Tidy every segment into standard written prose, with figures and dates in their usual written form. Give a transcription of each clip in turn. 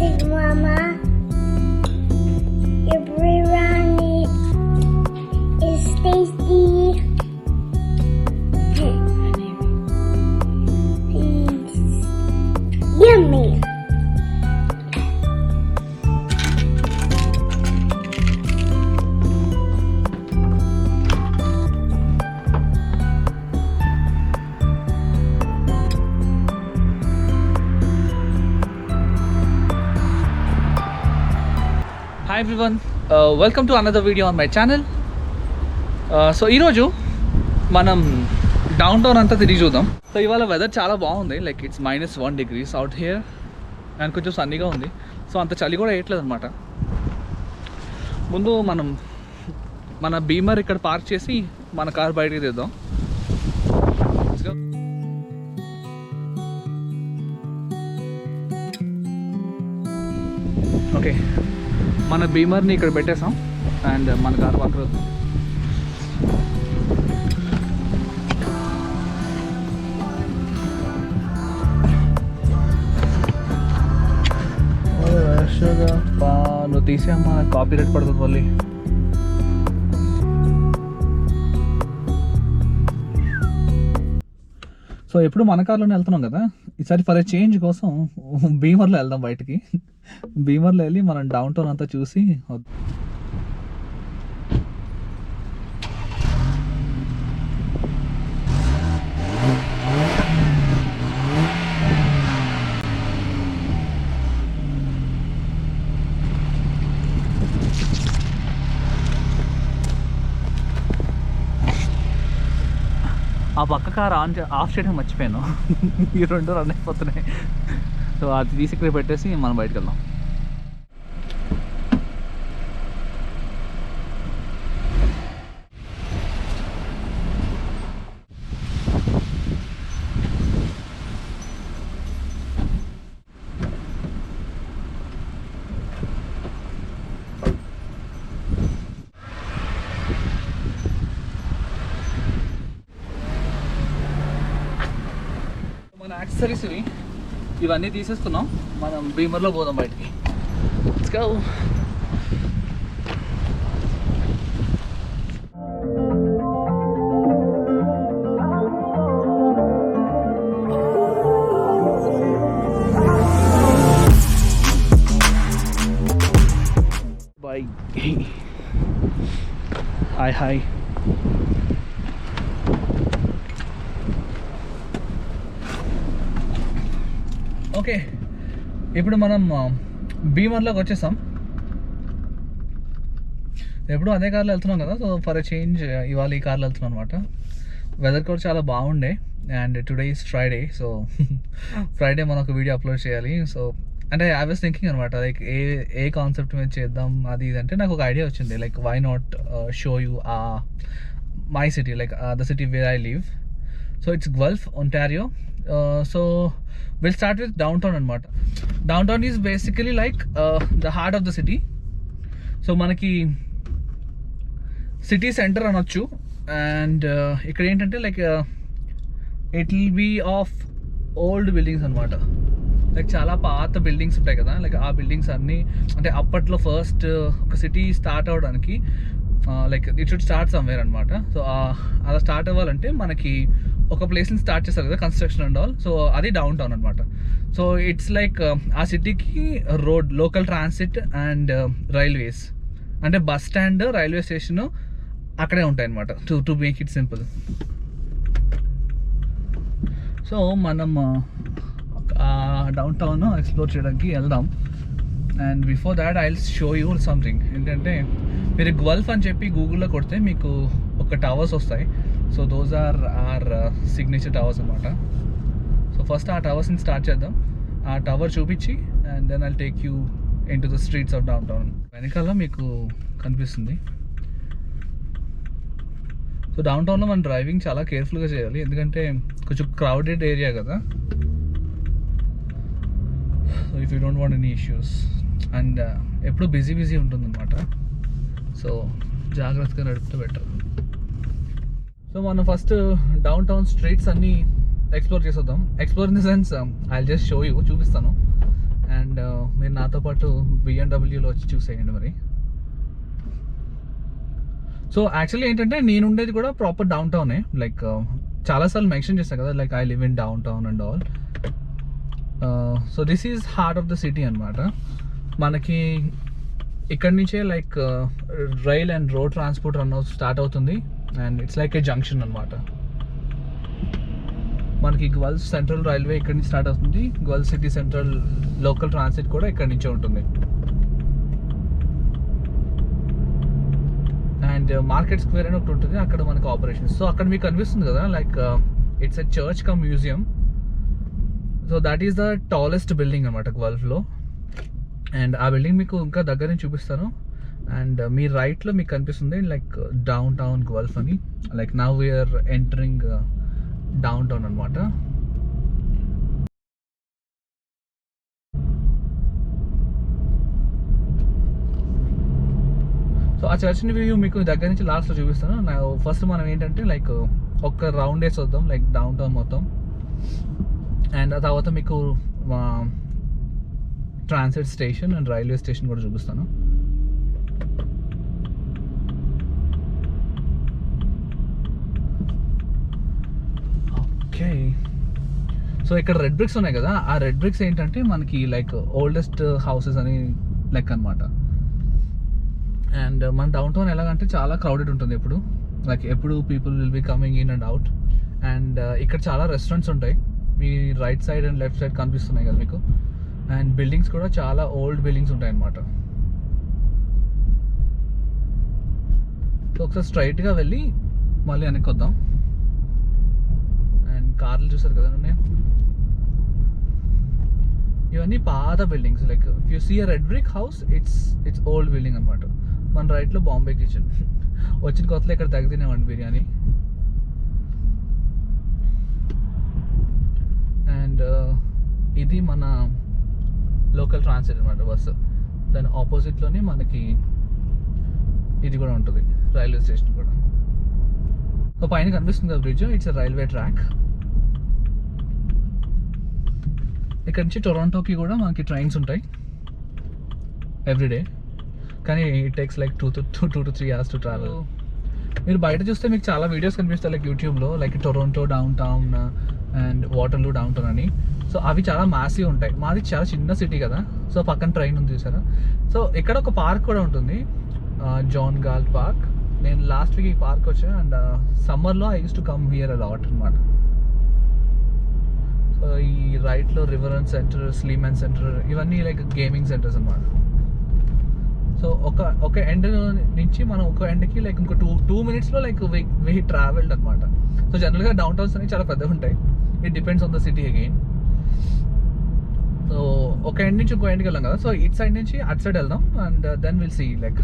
Big Mama, your biryani is tasty. It's yummy. Hi everyone, welcome to another video on my channel. So ఈరోజు మనం down town అంతా తిరిగి చూద్దాం. So ఇవాళ weather చాలా బాగుంది, like it's -1 degrees out here and కొంచెం సన్నీగా ఉంది. సో అంత చలి కూడా వేయట్లేదు అనమాట. ముందు మనం మన బీమర్ ఇక్కడ పార్క్ చేసి మన కార్ బయటికి తీద్దాం. ఓకే, మన బీమర్ని ఇక్కడ పెట్టేసాం అండ్ మన కార్ పక్కన నువ్వు తీసేమ్మా, కాపీ రేట్ పడుతుంది మళ్ళీ. సో ఎప్పుడు మన కార్లోనే వెళ్తున్నాం కదా, ఈసారి ఫర్ ఏ చేంజ్ కోసం బీమర్లో వెళ్దాం బయటికి. బీమర్లో వెళ్ళి మనం డౌన్ టౌన్ అంతా చూసి ఆ పక్క కార్ ఆఫ్ చేయడం మర్చిపోయాను. ఈ రెండు రన్ అయిపోతున్నాయి. సో అది తీసి ఇక్కడ పెట్టేసి మనం బయటకు వెళ్దాం. మన యాక్సెసరీస్ ఇవన్నీ తీసేసుకున్నాం, మనం బీమర్లో పోదాం బయటికి. Let's go. Bye. Hi. Okay, ఇప్పుడు మనం బీమర్లోకి వచ్చేసాం. ఎప్పుడు అదే కార్లో వెళ్తున్నాం కదా, సో ఫర్ ఎ చేంజ్ ఇవాళ ఈ కార్లో వెళ్తున్నాం అనమాట. వెదర్ కూడా చాలా బాగుండే and today is Friday. So Friday మనం ఒక వీడియో అప్లోడ్ చేయాలి. సో అంటే ఐ వాస్ థింకింగ్ అనమాట, లైక్ ఏ కాన్సెప్ట్ మీద చేద్దాం అది ఇది అంటే నాకు ఒక ఐడియా వచ్చింది, like why not show you my city, like the city where I live. So it's Guelph Ontario. So we'll start with downtown అనమాట. Downtown is basically like the heart of the city. So మనకి city centre అనొచ్చు. And ఇక్కడ ఏంటంటే like it will be of old buildings అనమాట. Like చాలా పాత buildings ఉంటాయి కదా, లైక్ ఆ బిల్డింగ్స్ అన్నీ అంటే అప్పట్లో ఫస్ట్ ఒక సిటీ స్టార్ట్ అవ్వడానికి like it should start somewhere అనమాట. సో అలా స్టార్ట్ అవ్వాలంటే మనకి ఒక ప్లేస్ని స్టార్ట్ చేస్తారు కదా, కన్స్ట్రక్షన్ అండ్ ఆల్. సో అది డౌన్ టౌన్ అనమాట. సో ఇట్స్ లైక్ ఆ సిటీకి road, local transit and railways, అంటే బస్ స్టాండ్, రైల్వే స్టేషన్ అక్కడే ఉంటాయి అనమాట, to make it simple. So మనం డౌన్ టౌన్ ఎక్స్ప్లోర్ చేయడానికి వెళ్దాం. And before that I will show you something. ఏంటంటే మీరు గల్ఫ్ అని చెప్పి గూగుల్లో కొడితే మీకు ఒక టవర్స్ వస్తాయి. So those are signature towers అనమాట. సో ఫస్ట్ ఆ టవర్స్ని స్టార్ట్ చేద్దాం, ఆ టవర్ చూపించి and then I'll take you into the streets of downtown. వెనకాల మీకు కనిపిస్తుంది. సో డౌన్ టౌన్లో మనం డ్రైవింగ్ చాలా కేర్ఫుల్గా చేయాలి, ఎందుకంటే కొంచెం క్రౌడెడ్ ఏరియా కదా. So if you don't want any issues and ఎప్పుడు బిజీ ఉంటుందన్నమాట. సో జాగ్రత్తగా నడిపితే బెటర్. సో మనం ఫస్ట్ డౌన్ టౌన్ స్ట్రీట్స్ అన్నీ ఎక్స్ప్లోర్ చేసేద్దాం. Explore in the sense I just show you, చూపిస్తాను. అండ్ మీరు నాతో పాటు బిఎండబ్ల్యూలో వచ్చి చూసేయండి మరి. సో యాక్చువల్లీ ఏంటంటే నేను ఉండేది కూడా ప్రాపర్ డౌన్ టౌనే, లైక్ చాలాసార్లు మెన్షన్ చేస్తాను కదా, like I live in downtown and all. So this is heart of the city అనమాట. మనకి ఇక్కడి నుంచే like rail and road transport start అవుతుంది, and it's like a junction అనమాట. మనకి గల్ఫ్ సెంట్రల్ రైల్వే ఇక్కడి నుంచి స్టార్ట్ అవుతుంది, Guelph city central local transit కూడా ఇక్కడి నుంచే ఉంటుంది. అండ్ మార్కెట్ స్క్వేర్ అని ఒకటి ఉంటుంది, అక్కడ మనకు ఆపరేషన్స్. సో అక్కడ మీకు కనిపిస్తుంది కదా, like it's a church come museum. So that is the tallest building అనమాట గల్ఫ్లో. అండ్ ఆ బిల్డింగ్ మీకు ఇంకా దగ్గర నుంచి చూపిస్తాను. అండ్ మీ రైట్లో మీకు కనిపిస్తుంది లైక్ డౌన్ టౌన్ గల్ఫ్ అని, like now we are entering downtown అనమాట. సో ఆ చర్చ్ని వ్యూ మీకు దగ్గర నుంచి లాస్ట్లో చూపిస్తాను. నా ఫస్ట్ మనం ఏంటంటే లైక్ ఒక్క రౌండ్ వేసి వద్దాం లైక్ డౌన్ టౌన్ మొత్తం, అండ్ ఆ తర్వాత మీకు transit station and railway station కూడా చూపిస్తాను. ఓకే, సో ఇక్కడ రెడ్ బ్రిక్స్ ఉన్నాయి కదా, ఆ రెడ్ బ్రిక్స్ ఏంటంటే మనకి లైక్ ఓల్డెస్ట్ హౌసెస్ అని లెక్క అనమాట. అండ్ మన డౌన్ టౌన్ ఎలాగంటే చాలా క్రౌడెడ్ ఉంటుంది ఎప్పుడు, లైక్ ఎప్పుడు people will be coming in and out. And ఇక్కడ చాలా రెస్టారెంట్స్ ఉంటాయి, మీ right side and left side కనిపిస్తున్నాయి కదా మీకు. అండ్ బిల్డింగ్స్ కూడా చాలా ఓల్డ్ బిల్డింగ్స్ ఉంటాయి అన్నమాట. సో ఒకసారి స్ట్రైట్గా వెళ్ళి మళ్ళీ వెనక్కి వద్దాం. అండ్ కార్లు చూసారు కదా నేను, ఇవన్నీ పాత buildings. Like if you see a red brick house, it's old building అనమాట. మన రైట్లో బాంబే కిచెన్. వచ్చిన కొత్తలో ఇక్కడ తగ్గి తినేవాడిని బిర్యానీ. అండ్ ఇది మన లోకల్ ట్రాన్సిట్ అనమాట బస్సు. దాని ఆపోజిట్లోనే మనకి ఇది కూడా ఉంటుంది, రైల్వే స్టేషన్ కూడా. సో పైన కనిపిస్తుంది కదా బ్రిడ్జ్, ఇట్స్ రైల్వే ట్రాక్. ఇక్కడ నుంచి టొరంటోకి కూడా మనకి ట్రైన్స్ ఉంటాయి ఎవ్రీడే, కానీ it takes like 2 to 3 hours to travel. మీరు బయట చూస్తే మీకు చాలా వీడియోస్ కనిపిస్తాయి లైక్ యూట్యూబ్లో, like Toronto down town and వాటర్లూ down town అని. సో అవి చాలా మాసివ్ ఉంటాయి. మాది చాలా చిన్న సిటీ కదా, సో పక్కన ట్రైన్ ఉంది చూసారా. సో ఇక్కడ ఒక పార్క్ కూడా ఉంటుంది, జాన్ గాల్ట్ పార్క్. నేను లాస్ట్ వీక్ ఈ పార్క్ వచ్చాను, అండ్ సమ్మర్లో I use to come here a lot అనమాట. సో ఈ రైట్లో రివరన్ సెంటర్, స్లీమన్ సెంటర్, ఇవన్నీ లైక్ గేమింగ్ సెంటర్స్ అనమాట. సో ఒక ఎండ్ నుంచి మనం ఒక ఎండ్కి లైక్ ఇంకో 2 minutes లైక్ వీ ట్రావెల్డ్ అనమాట. సో జనరల్గా డౌన్ టౌన్స్ అనేవి చాలా పెద్దగా ఉంటాయి, it depends on the city again. So ఒక ఎండ్ నుంచి ఇంకో ఎండ్కి వెళ్ళాం కదా, సో ఇట్ సైడ్ నుంచి అట్ సైడ్ వెళ్దాం, and then will see like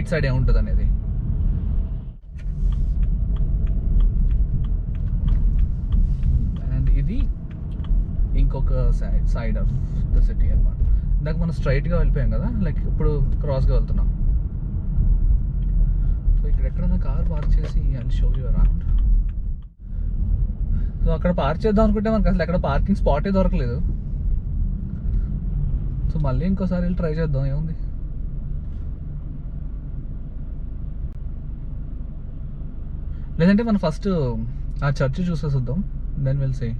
it side ఏముంటుంది అనేది. అండ్ ఇది ఇంకొక సైడ్ ఆఫ్ ద సిటీ అనమాట. ఇందాక మనం స్ట్రైట్గా వెళ్ళిపోయాం కదా, లైక్ ఇప్పుడు క్రాస్గా వెళ్తున్నాం. సో ఇక్కడ ఎక్కడైనా కార్ పార్క్ చేసి and show you around. So అక్కడ పార్క్ చేద్దాం అనుకుంటే మనకు అసలు ఎక్కడ పార్కింగ్ స్పాటే దొరకలేదు. సో మళ్ళీ ఇంకోసారి వెళ్ళి ట్రై చేద్దాం, ఏముంది. లేదంటే మనం ఫస్ట్ ఆ చర్చ్ చూసేద్దాం, దెన్ విల్ సీ.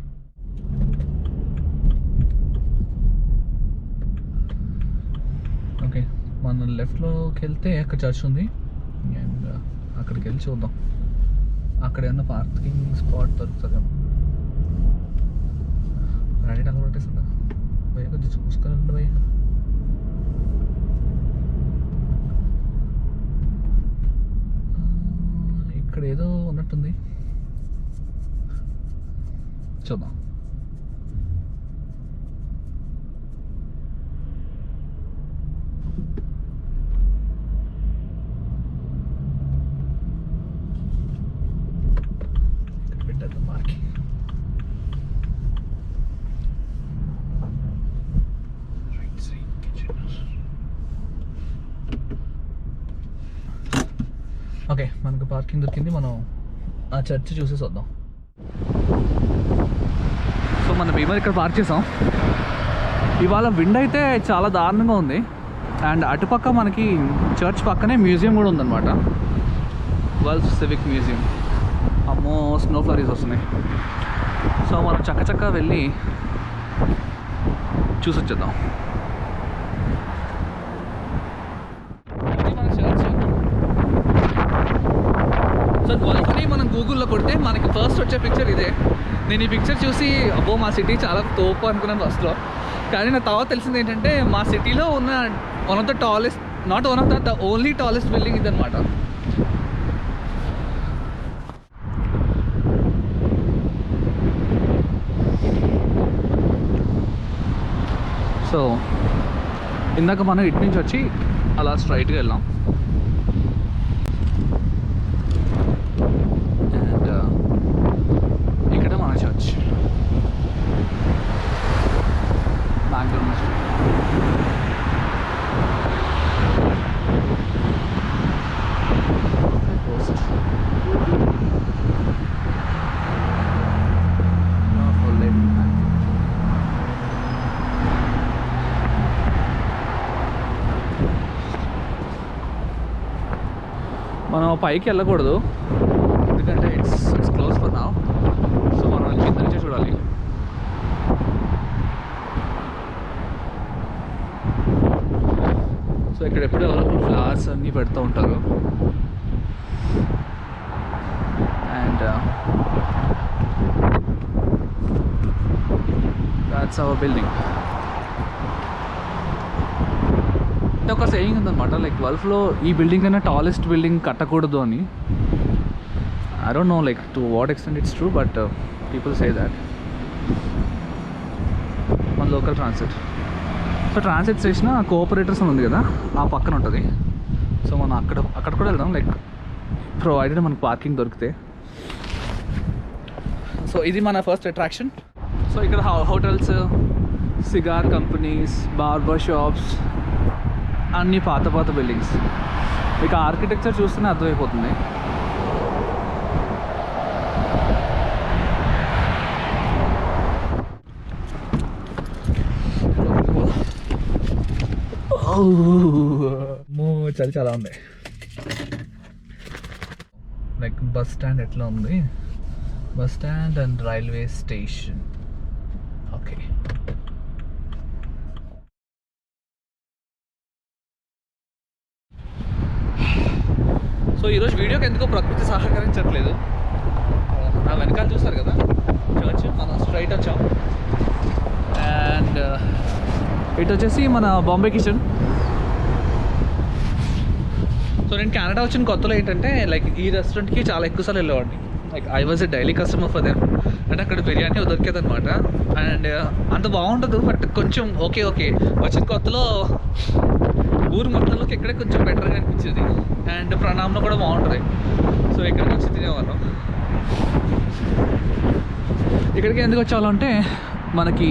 ఓకే, మన లెఫ్ట్లోకి వెళ్తే అక్కడ చర్చ్ ఉంది, అండ్ అక్కడికి వెళ్ళి చూద్దాం అక్కడ ఏమన్నా పార్కింగ్ స్పాట్ దొరుకుతుందేమో. రెడీ అలా పట్టేస్తుందా భయ్య, కొంచెం చూసుకోనండి భయ్య. ఇక్కడ ఏదో ఉన్నట్టుంది, చూద్దాం. ఓకే, మనకు పార్కింగ్ దొరికింది, మనం ఆ చర్చ్ చూసేసి వద్దాం. సో మన భీమర్ ఇక్కడ పార్క్ చేసాం. ఇవాళ విండ్ అయితే చాలా దారుణంగా ఉంది. అండ్ అటుపక్క మనకి చర్చ్ పక్కనే మ్యూజియం కూడా ఉందన్నమాట, గల్ఫ్ సివిక్ మ్యూజియం. అమ్మో స్నో ఫ్లరీస్ వస్తున్నాయి. సో మనం చక్కచక్క వెళ్ళి చూసి వచ్చేద్దాం. ఇది మన చర్చ్. సో గల్ఫ్ అని మనం గూగుల్లో కొడితే మనకి ఫస్ట్ వచ్చే పిక్చర్ ఇదే. నేను ఈ పిక్చర్ చూసి అబ్బో మా సిటీ చాలా తోపు అనుకున్నాను ఫస్ట్లో. కానీ నా తర్వాత తెలిసింది ఏంటంటే మా సిటీలో ఉన్న one of the tallest, not one of the only tallest building ఇదన్నమాట. సో ఇందాక మనం ఇటు నుంచి వచ్చి అలా స్ట్రైట్గా వెళ్ళాం. అండ్ ఇక్కడ మన చర్చ్ మ్యాక్డొనాల్డ్స్. మనం పైకి వెళ్ళకూడదు ఎందుకంటే it's close for now. So మనం కింద నుంచే చూడాలి. సో ఇక్కడ ఎప్పుడు ఎవరో ఫ్లవర్స్ అన్నీ పెడుతూ ఉంటారు. And that's our building. ఒక సేయింగ్ ఉందన్నమాట, లైక్ గల్ఫ్లో ఈ బిల్డింగ్ అయినా టాలెస్ట్ బిల్డింగ్ కట్టకూడదు అని. I don't know like to what extent it's true, but people say that. మన local transit. So transit station cooperators అని ఉంది కదా, ఆ పక్కన ఉంటుంది. సో మనం అక్కడ కూడా వెళ్దాం, లైక్ ప్రొవైడెడ్ మనకు పార్కింగ్ దొరికితే. సో ఇది మన ఫస్ట్ అట్రాక్షన్. సో ఇక్కడ hotels, cigar companies, barber shops, అన్ని పాత బిల్డింగ్స్. ఇక ఆర్కిటెక్చర్ చూస్తేనే అర్థమైపోతుంది. చలి చాలా ఉంది. లైక్ బస్ స్టాండ్ ఎట్లా ఉంది, bus stand and railway station. Okay, so ఈరోజు వీడియోకి ఎందుకో ప్రకృతి సహకరించట్లేదు. నా వెనకాల చూస్తారు కదా చర్చ్, మనం స్ట్రైట్ వచ్చాం. అండ్ ఇటు వచ్చేసి మన బాంబే కిచెన్. సో నేను కెనడా వచ్చిన కొత్తలో ఏంటంటే లైక్ ఈ రెస్టారెంట్కి చాలా ఎక్కువసార్లు వెళ్ళేవాడిని. Like I was a daily customer for them. అంటే అక్కడ బిర్యానీ దొరికేది అనమాట. అండ్ అంత బాగుంటుంది, బట్ కొంచెం ఓకే వచ్చిన కొత్తలో ఊరు మొత్తంలోకి ఎక్కడే కొంచెం బెటర్గా అనిపించేది. అండ్ ప్రణాంలో కూడా బాగుంటుంది. సో ఇక్కడికి వచ్చి తినేవాళ్ళం. ఇక్కడికి ఎందుకు వచ్చేవాళ్ళంటే మనకి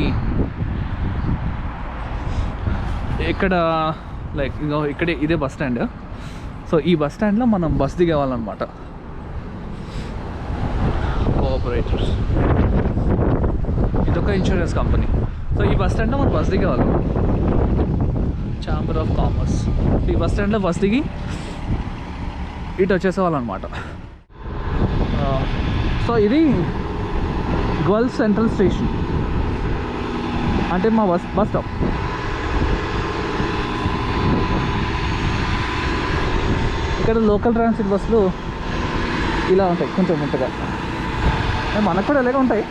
ఇక్కడ లైక్ ఇక్కడే ఇదే బస్ స్టాండ్. సో ఈ బస్ స్టాండ్లో మనం బస్ దిగేవాళ్ళనమాట. కోఆపరేటర్స్, ఇదొక ఇన్సూరెన్స్ కంపెనీ. సో ఈ బస్ స్టాండ్లో మనం బస్ దిగేవాళ్ళం. Chamber of commerce. ఈ బస్ స్టాండ్లో బస్ దిగి ఇటు వచ్చేసేవాళ్ళం అనమాట. సో ఇది గల్ఫ్ సెంట్రల్ స్టేషన్, అంటే మా బస్ స్టాప్. ఇక్కడ లోకల్ ట్రాన్సిట్ బస్సులు ఇలా ఉంటాయి, కొంచెం ముట్టగా. మనకు కూడా ఇలాగే ఉంటాయి.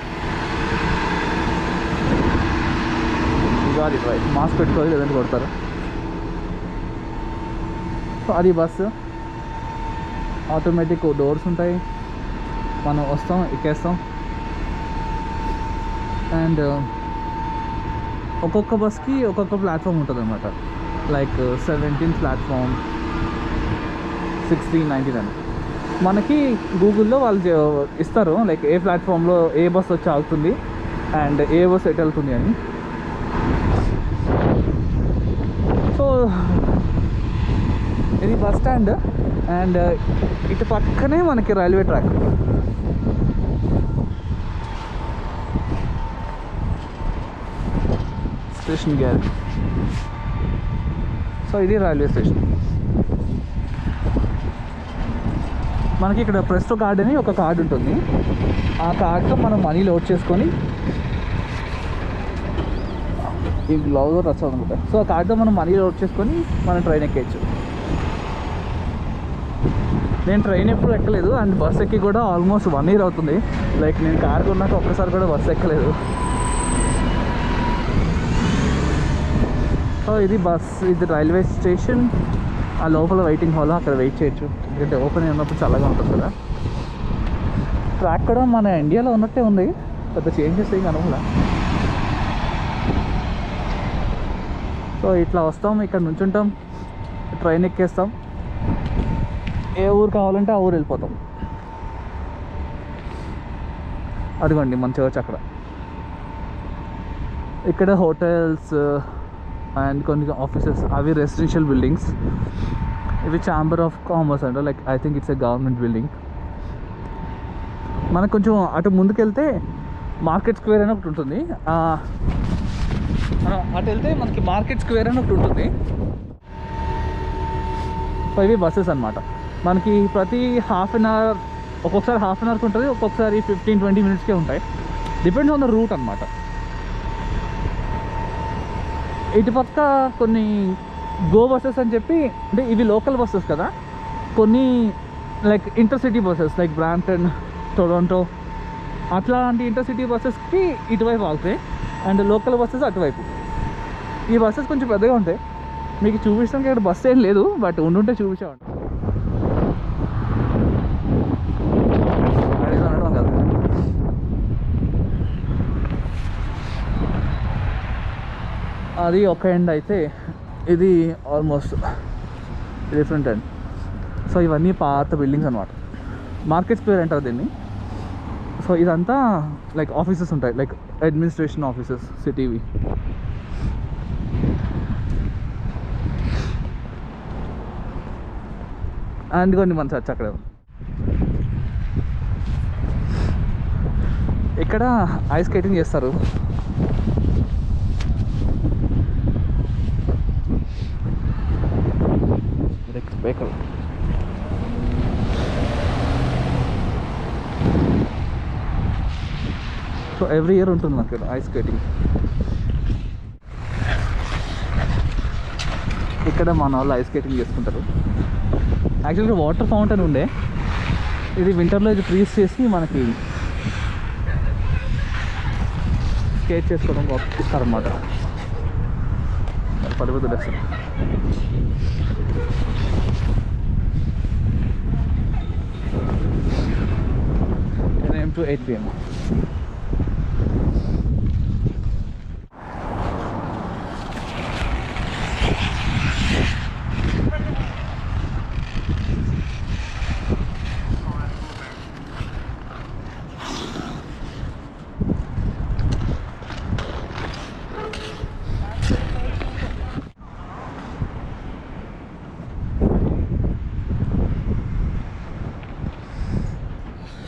ఇది రైట్, మాస్క్ పెట్టుకోవాలి లేదంటే కొడతారు. సో అది బస్సు, ఆటోమేటిక్ డోర్స్ ఉంటాయి. మనం వస్తాం, ఎక్కేస్తాం. అండ్ ఒక్కొక్క బస్కి ఒక్కొక్క ప్లాట్ఫామ్ ఉంటుంది అనమాట. లైక్ 17th ప్లాట్ఫామ్, 16, 19 అని మనకి గూగుల్లో వాళ్ళు ఇస్తారు. లైక్ ఏ ప్లాట్ఫామ్లో ఏ బస్ వచ్చి ఆగుతుంది అండ్ ఏ బస్ ఎటు వెళ్తుంది అని. సో ఇది బస్ స్టాండ్ అండ్ ఇటు పక్కనే మనకి railway track. Station garage. So ఇది రైల్వే స్టేషన్. మనకి ఇక్కడ ప్రెస్టో కార్డ్ అని ఒక కార్డు ఉంటుంది. ఆ కార్డ్తో మనం మనీ లోడ్ చేసుకొని, ఈ గ్లౌజ్ రచ్చ అనుకుంటా. సో ఆ కార్డ్తో మనం మనీ లోడ్ చేసుకొని మనం ట్రైన్ ఎక్కేయచ్చు. నేను ట్రైన్ ఎప్పుడు ఎక్కలేదు అండ్ బస్ ఎక్కి కూడా ఆల్మోస్ట్ 1 year అవుతుంది. లైక్ నేను కార్ కొన్నాక ఒక్కసారి కూడా బస్ ఎక్కలేదు. సో ఇది బస్, ఇది రైల్వే స్టేషన్. ఆ లోపల వెయిటింగ్ హాల్, అక్కడ వెయిట్ చేయొచ్చు ఎందుకంటే ఓపెన్ అయినప్పుడు చల్లగా ఉంటుంది కదా. ట్రాక్ కూడా మన ఇండియాలో ఉన్నట్టే ఉంది, పెద్ద చేంజెస్ ఏం కనపడలా. సో ఇట్లా వస్తాం, ఇక్కడ నుంచుంటాం, ట్రైన్ ఎక్కేస్తాం, ఏ ఊరు కావాలంటే ఆ ఊరు వెళ్ళిపోతాం. అదిగోండి మన చర్చ్ అక్కడ. ఇక్కడ హోటల్స్ అండ్ కొన్ని ఆఫీసెస్, అవి రెసిడెన్షియల్ బిల్డింగ్స్. ఇవి ఛాంబర్ ఆఫ్ కామర్స్ అంట, like I think it's a government building. మనకు కొంచెం అటు ముందుకెళ్తే మార్కెట్ స్క్వేర్ అని ఒకటి ఉంటుంది. అటు వెళ్తే మనకి మార్కెట్ స్క్వేర్ అని ఒకటి ఉంటుంది. సో ఇవి బస్సెస్ అనమాట. మనకి ప్రతి హాఫ్ అన్ అవర్, ఒక్కొక్కసారి హాఫ్ అన్ అవర్కి ఉంటుంది, ఒక్కొక్కసారి 15-20 minutesకే ఉంటాయి. డిపెండ్స్ ఆన్ ద రూట్ అనమాట. ఇటుపక్క కొన్ని గో బస్సెస్ అని చెప్పి, అంటే ఇవి లోకల్ బస్సెస్ కదా, కొన్ని like intercity buses like Brampton, Toronto అట్లాంటి ఇంటర్సిటీ బస్సెస్కి ఇటువైపు ఆగుతాయి అండ్ లోకల్ బస్సెస్ అటువైపు. ఈ బస్సెస్ కొంచెం పెద్దగా ఉంటాయి. మీకు చూపించడానికి ఇక్కడ బస్సు ఏం లేదు, బట్ ఉండుంటే చూపించామండి. అది ఒక ఎండ్ అయితే ఇది ఆల్మోస్ట్ డిఫరెంట్ ఎండ్. సో ఇవన్నీ పాత బిల్డింగ్స్ అనమాట. మార్కెట్ స్క్వేర్ అంటారు దీన్ని. సో ఇదంతా లైక్ ఆఫీసెస్ ఉంటాయి, లైక్ అడ్మినిస్ట్రేషన్ ఆఫీసెస్ సిటీవి. అండ్ కొన్ని మన చర్చ్ అక్కడే ఉంది. ఇక్కడ ఐస్ స్కేటింగ్ చేస్తారు. వెహికల్ సో ఎవ్రీ ఇయర్ ఉంటుంది నాకు ఇక్కడ ఐస్ స్కేటింగ్. ఇక్కడ మన వాళ్ళు ఐస్ స్కేటింగ్ చేసుకుంటారు. యాక్చువల్గా వాటర్ ఫౌంటైన్ ఉండే, ఇది వింటర్లో ఇది ఫ్రీజ్ చేసి మనకి స్కేట్ చేసుకోవడం ఇస్తారన్నమాట. పడిపోతు dress. 10 AM to 8 PM.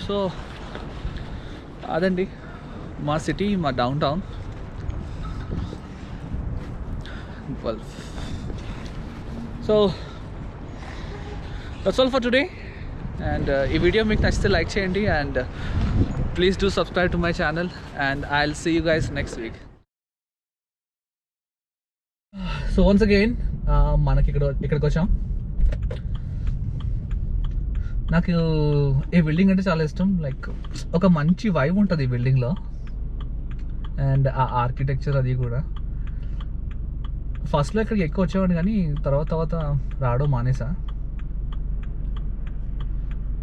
So అదండి మా సిటీ, మా downtown. So that's all for today. And ఈ వీడియో మీకు నచ్చితే లైక్ చేయండి and please do subscribe to my channel and I will see you guys next week. So once again మనకి ఇక్కడికి వచ్చాం. నాకు ఈ బిల్డింగ్ అంటే చాలా ఇష్టం. లైక్ ఒక మంచి వైబ్ ఉంటుంది ఈ బిల్డింగ్లో అండ్ ఆ ఆర్కిటెక్చర్ అది కూడా. ఫస్ట్లో ఇక్కడికి ఎక్కువ వచ్చేవాడిని కానీ తర్వాత రావడం మానేసా.